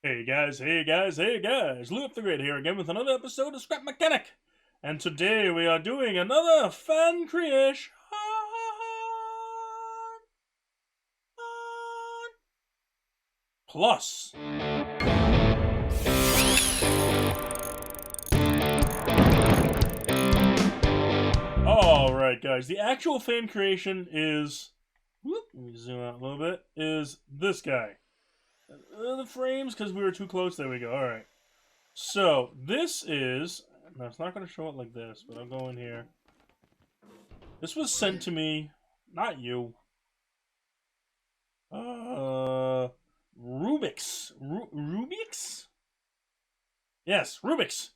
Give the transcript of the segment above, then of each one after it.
Hey guys, hey guys, hey guys! Luap TheGreat here again with another episode of Scrap Mechanic. And today we are doing another fan creation. Plus. Alright guys, the actual fan creation is, let me zoom out a little bit, is this guy. The frames, because we were too close, there we go, alright. So, this is, now it's not going to show it like this, but I'll go in here. This was sent to me, not you. Rubik's. Rubik's? Yes, Rubik's.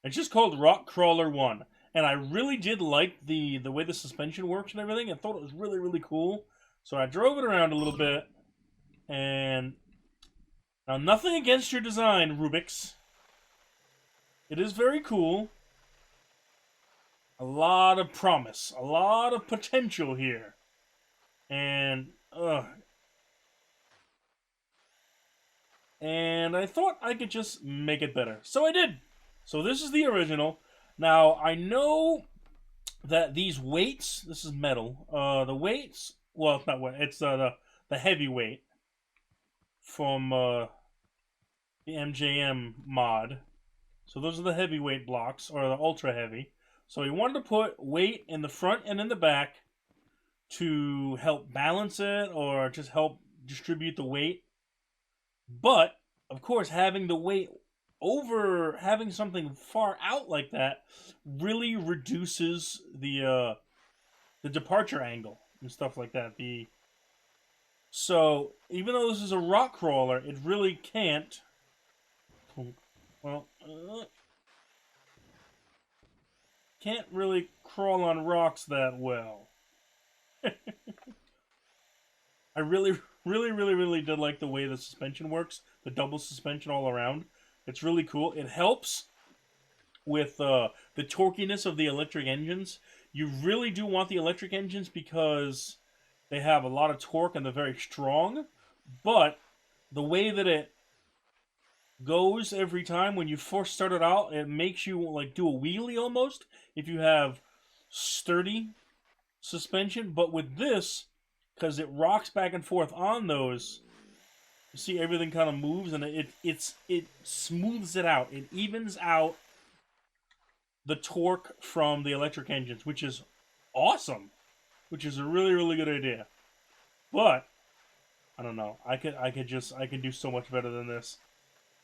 It's just called Rock Crawler 1. And I really did like the way the suspension works and everything. I thought it was really, really cool. So I drove it around a little bit. And now, nothing against your design, Rubik's. It is very cool. A lot of promise. A lot of potential here. And, and I thought I could just make it better. So I did. So this is the original. Now, I know that these weights, this is metal, the weights, well, it's not weight, it's the heavy weight from the MJM mod. So those are the heavyweight blocks, or the ultra heavy. So he wanted to put weight in the front and in the back to help balance it, or just help distribute the weight. But, of course, having the weight over, having something far out like that really reduces the departure angle and stuff like that. So even though this is a rock crawler, it really can't. Well, can't really crawl on rocks that well. I really did like the way the suspension works, the double suspension all around. It's really cool. It helps with the torquiness of the electric engines. You really do want the electric engines because they have a lot of torque and they're very strong. But the way that it goes every time when you first start it out, it makes you like do a wheelie almost if you have sturdy suspension. But with this, because it rocks back and forth on those, you see everything kind of moves and it smooths it out. It evens out the torque from the electric engines, which is awesome, which is a really good idea. But I don't know. I could do so much better than this.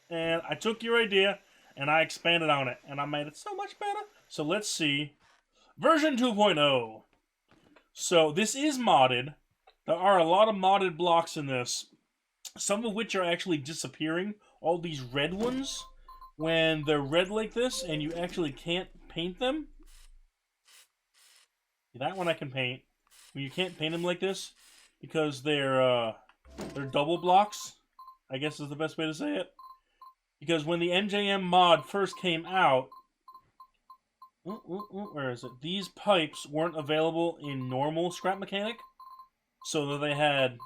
And I took your idea and I expanded on it and I made it so much better. So let's see. Version 2.0. So this is modded. There are a lot of modded blocks in this, some of which are actually disappearing. All these red ones, when they're red like this and you actually can't paint them. That one I can paint. When you can't paint them like this because they're double blocks, I guess is the best way to say it. Because when the MJM mod first came out, where is it? These pipes weren't available in normal Scrap Mechanic, so that they had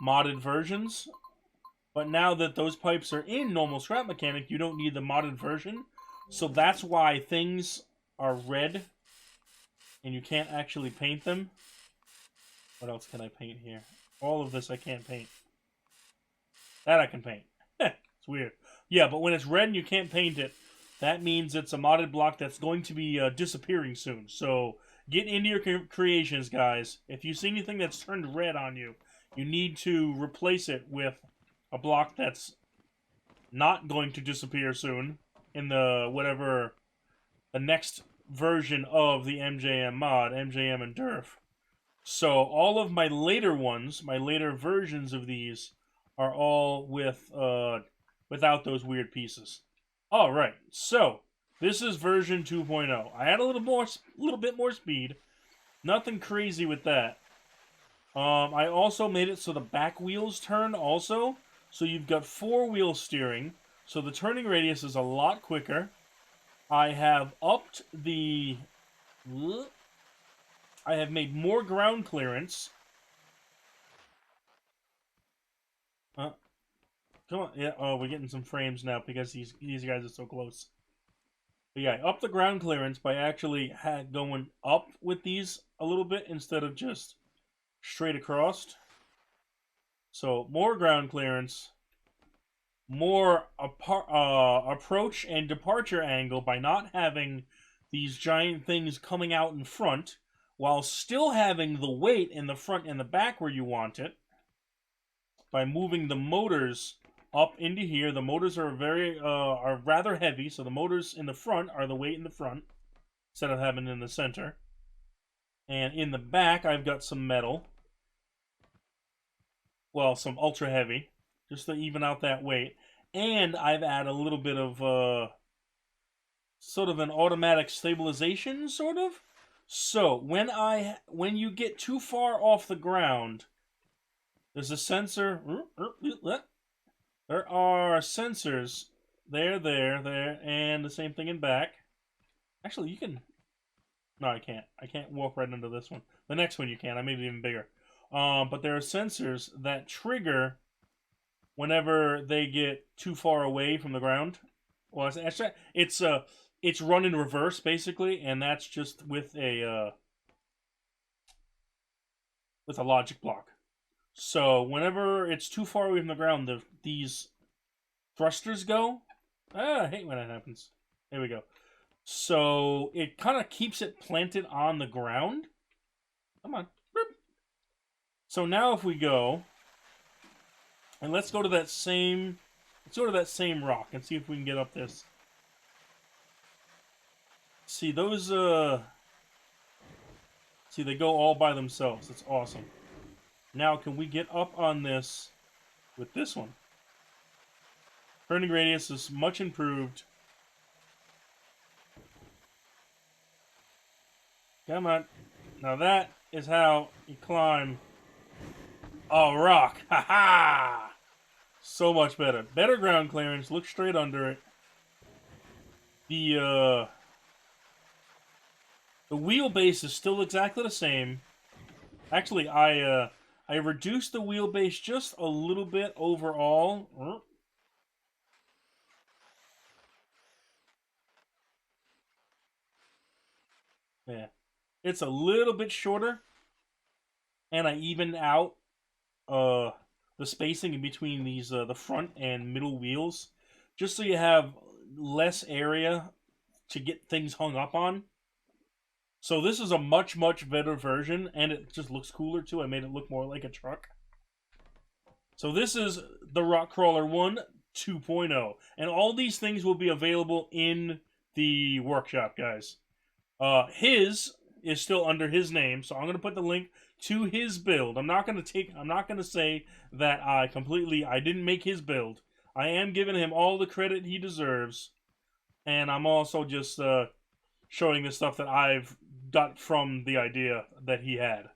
modded versions. But now that those pipes are in normal Scrap Mechanic, you don't need the modded version. So that's why things are red and you can't actually paint them. What else can I paint here? All of this I can't paint. That I can paint. It's weird. Yeah, but when it's red and you can't paint it, that means it's a modded block that's going to be disappearing soon. So get into your creations, guys. If you see anything that's turned red on you, you need to replace it with a block that's not going to disappear soon in the next version of the MJM mod, MJM and DERF. So all of my later ones, my later versions of these, are all with without those weird pieces. All right, so this is version 2.0. I had a little bit more speed. Nothing crazy with that. I also made it so the back wheels turn also. So you've got 4-wheel steering. So the turning radius is a lot quicker. I have upped the... I have made more ground clearance. Come on. Yeah, oh, we're getting some frames now because these guys are so close. But yeah, up the ground clearance by actually going up with these a little bit instead of just straight across. So more ground clearance, more approach and departure angle by not having these giant things coming out in front while still having the weight in the front and the back where you want it by moving the motors up into here. The motors are are rather heavy, so the motors in the front are the weight in the front instead of having it in the center. And in the back, I've got some metal. Well, some ultra heavy, just to even out that weight. And I've added a little bit of sort of an automatic stabilization, sort of. So when you get too far off the ground, there's a sensor. There are sensors there, and the same thing in back. Actually, you can. No, I can't. I can't walk right into this one. The next one you can. I made it even bigger. But there are sensors that trigger whenever they get too far away from the ground. Well, it's run in reverse basically, and that's just with a logic block. So whenever it's too far away from the ground, these thrusters go. I hate when that happens. There we go. So it kind of keeps it planted on the ground. Come on. So now if we go, and let's go to that same rock and see if we can get up this. See those see they go all by themselves. It's awesome. Now can we get up on this with this one? Turning radius is much improved. Come on. Now that is how you climb a rock. Ha ha! So much better. Better ground clearance. Look straight under it. The wheelbase is still exactly the same. Actually, I reduced the wheelbase just a little bit overall. Yeah. It's a little bit shorter. And I evened out the spacing in between these the front and middle wheels, just so you have less area to get things hung up on. So this is a much better version, and it just looks cooler too. I made it look more like a truck. So this is the Rock Crawler 1 2.0, and all these things will be available in the workshop, guys. His is still under his name, so I'm going to put the link to his build. I'm not going to say that I didn't make his build. I am giving him all the credit he deserves, and I'm also just showing the stuff that I've got from the idea that he had.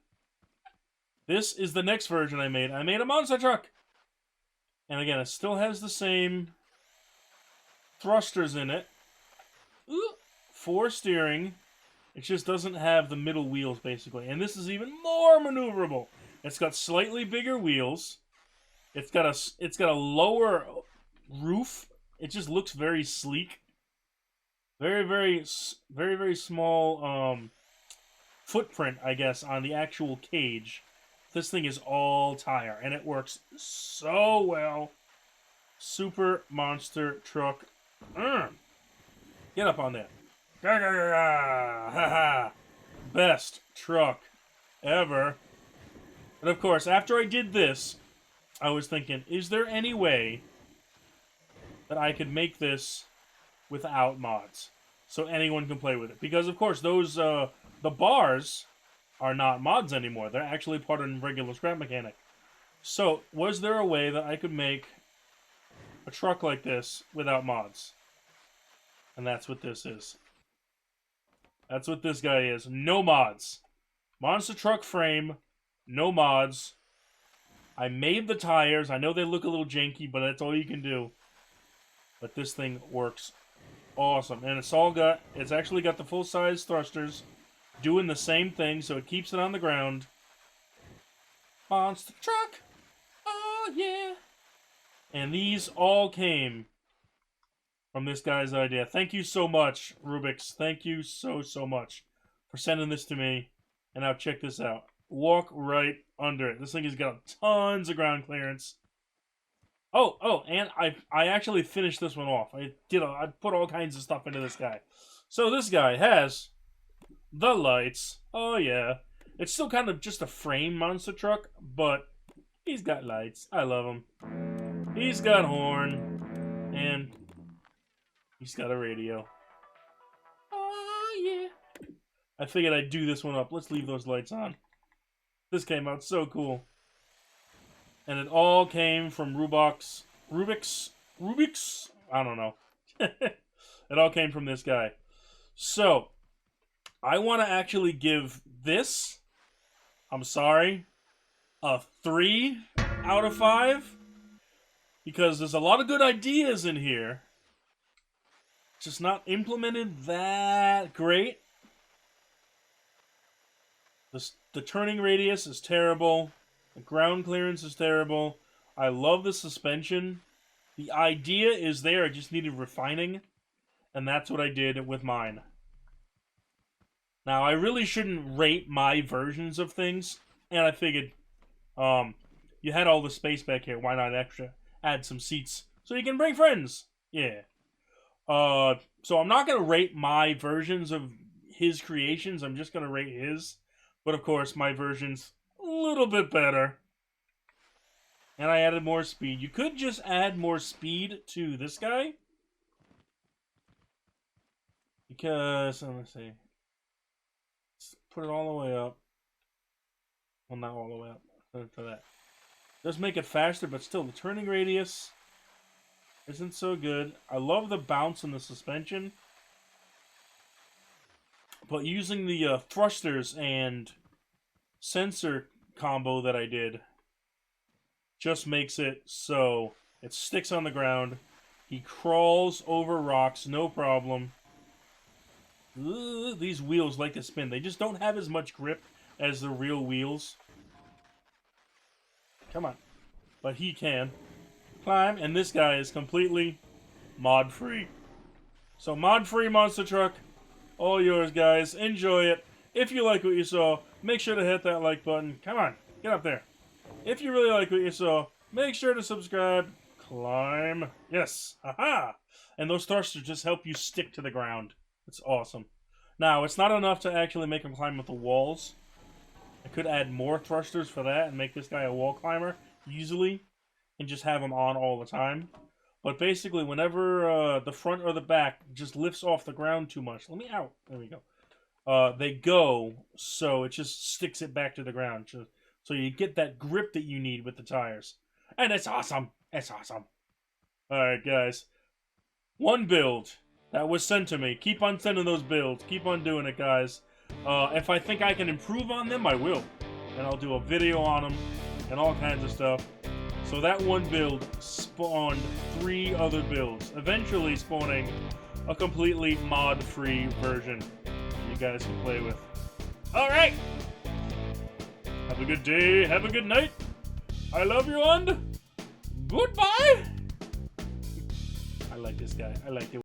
This is the next version I made. I made a monster truck! And again, it still has the same thrusters in it. Ooh, 4 steering. It just doesn't have the middle wheels, basically. And this is even more maneuverable. It's got slightly bigger wheels. It's got a lower roof. It just looks very sleek. Very small footprint, I guess, on the actual cage. This thing is all tire, and it works so well. Super monster truck. Get up on that. Best truck ever. But of course, after I did this, I was thinking, is there any way that I could make this without mods, so anyone can play with it? Because of course, those the bars are not mods anymore. They're actually part of regular Scrap Mechanic. So, was there a way that I could make a truck like this without mods? And that's what this is. That's what this guy is. No mods. Monster truck frame. No mods. I made the tires. I know they look a little janky, but that's all you can do. But this thing works awesome. And it's actually got the full-size thrusters doing the same thing, so it keeps it on the ground. Monster truck. Oh, yeah. And these all came from this guy's idea. Thank you so much, Rubik's. Thank you so much for sending this to me. And now check this out. Walk right under it. This thing has got tons of ground clearance. Oh, and I actually finished this one off. I put all kinds of stuff into this guy. So this guy has the lights. Oh yeah. It's still kind of just a frame monster truck, but he's got lights. I love him. He's got horn, and he's got a radio. Oh yeah. I figured I'd do this one up. Let's leave those lights on. This came out so cool. And it all came from Rubik's, I don't know. It all came from this guy. So, I want to actually give this, I'm sorry, a 3 out of 5. Because there's a lot of good ideas in here. Just not implemented that great. The turning radius is terrible. The ground clearance is terrible. I love the suspension. The idea is there. I just needed refining. And that's what I did with mine. Now, I really shouldn't rate my versions of things. And I figured, you had all the space back here. Why not add some seats so you can bring friends? Yeah. So I'm not going to rate my versions of his creations. I'm just going to rate his. But, of course, my version's a little bit better. And I added more speed. You could just add more speed to this guy. Because, let me see. Let's put it all the way up. Well, not all the way up. For that. Does make it faster, but still, the turning radius isn't so good. I love the bounce and the suspension. But using the thrusters and sensor combo that I did just makes it so it sticks on the ground. He crawls over rocks, no problem. Ugh, these wheels like to spin. They just don't have as much grip as the real wheels. Come on. But he can climb, and this guy is completely mod-free. So mod-free monster truck, all yours, guys. Enjoy it. If you like what you saw, make sure to hit that like button. Come on, get up there. If you really like what you saw, make sure to subscribe. Climb. Yes. Aha! And those thrusters just help you stick to the ground. It's awesome. Now, it's not enough to actually make him climb up the walls. I could add more thrusters for that and make this guy a wall climber easily and just have him on all the time. But basically, whenever the front or the back just lifts off the ground too much, let me out. There we go. They go, so it just sticks it back to the ground. So you get that grip that you need with the tires. And it's awesome. It's awesome. Alright, guys. One build that was sent to me. Keep on sending those builds. Keep on doing it, guys. If I think I can improve on them, I will. And I'll do a video on them and all kinds of stuff. So that one build spawned 3 other builds, eventually spawning a completely mod-free version you guys can play with. Alright! Have a good day, have a good night. I love you, and goodbye! I like this guy. I like it.